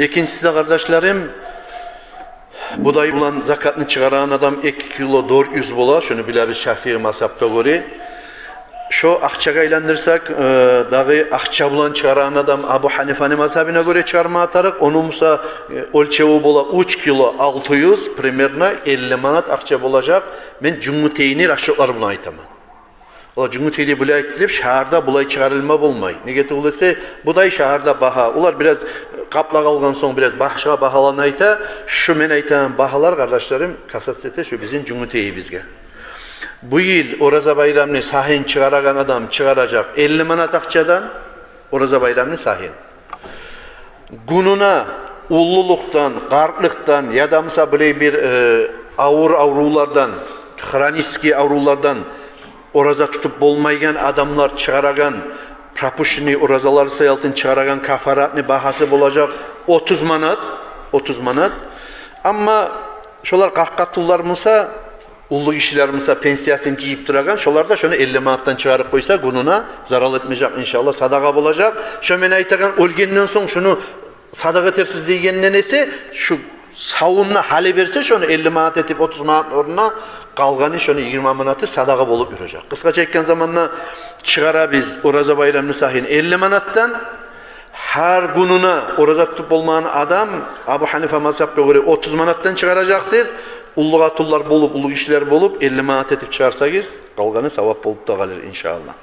İkincisi de kardeşlerim, buday bulan zakatını çıkaran adam 2 kilo 400 bola, şunu biliriz Şafii mazhabına göre. Şu akçaga aylandırsak, dağı akça bulan çıkaran adam Abu Hanifa'nın mazhabına göre çıkarma atarık. Onun musa ölçevi bola 3 kilo 600, primerna 50 manat akça bolacak. Ben cumhuteyni raşıklar buna aytaman. O cumhuteyni bulay aytılıp, şaharda bulay çıkarılma bulmay. Nege tuğulese, buday şaharda baha. Ular biraz kapla kalgan son biraz bahşağa bahalan ayta. Şu men aytan bahalar kardeşlerim, kasatsete şu bizim cumhuteyi bizge. Bu yıl Oraza Bayramı'nı sahin çıkaragan adam çıkaracak 50 manat akçadan Oraza Bayramı'nı sahin. Günuna ulluluktan, qartlıktan ya da mesela böyle bir ağır avrulardan, kroniski avrulardan Oraza tutup bolmaygan adamlar çıkaragan prapushni orazalar sayaltın çıkaragan kafaratni bahası olacak 30 manat. 30 manat. Ama şolar qarqatullar mısa ullu kişiler mesela pensiyasını ciyip duragan, şolar da şunu 50 manattan çıkarıp koysa günuna zarar etmeyecek inşallah, sadaka bulacak. Şöyle aytagan ölgenden son şunu sadaka tersiz degenden ise şu savunna hali verse şunu 50 manat etip 30 manat oruna kalganı şunu 20 manatı sadaka bolup yürüyecek. Kıska çekken zamanla çıkara biz Oraza Bayramı'nı sahin 50 manattan her günuna oraza tutup olmayan adam Abu Hanifa mazhabına göre 30 manattan çıkaracaksınız. Ulluğa tullar bolup, ullu işler bolup 50 manat etip çıkarsanız kalganı savap bolup da kalır inşallah.